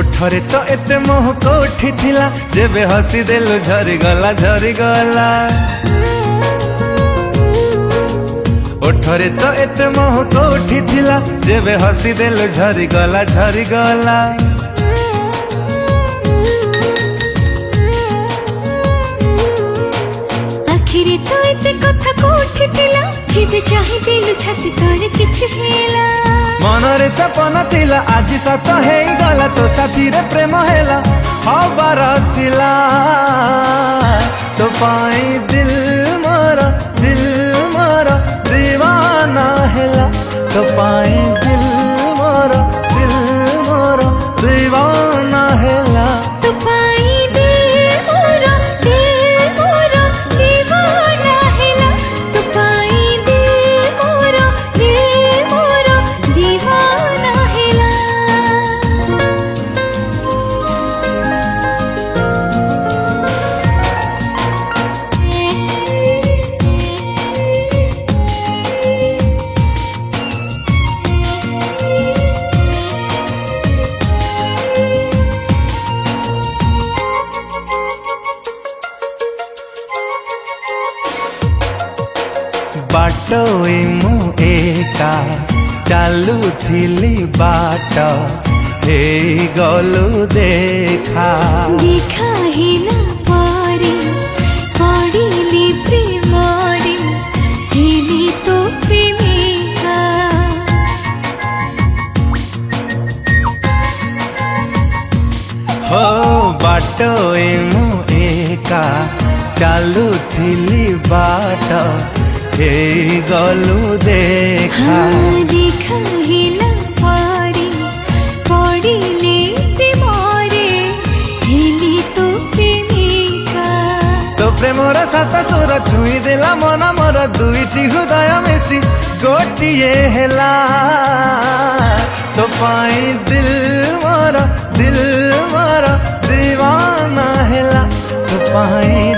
ओठरे तो एते मोह कोठी थिला जेबे हसी देलु झरी गला झरी गला। ओठरे तो एते मोह कोठी थिला जेबे हसी देलु झरी गला झरी गला। आखिरी तो एते कथा कोठी थिला जेबे चाहि देलु छाती तळे किछ हेला। मनरे सपना थिला आज सत हे गला तो साथी रे प्रेम हेला हबार थिला। तो पाई दिल मोर दीवाना हेला। तो पाई दिल मोर दीवाना हेला। तो पाई दिल मोर दीवाना हेला। तो पाई दिल मोर दीवाना हेला। बाटोई मु एका चालू थिली बाट हे गलु देखा। देखा हेला पारे पड़िली प्रेमरे हेली तो प्रेमिका। हो बाटोई मु एका चालू थिली बाट हे गलु देखा। देखा हेला पारे पड़िले प्रेमरे हेली तो प्रेमिका। तो प्रेमर सात सुर छुई देला मन मोर दुईटी हृदय मिसी गोटिए हेला। तो पाई दिल मोर दीवाना हेला। तो पाई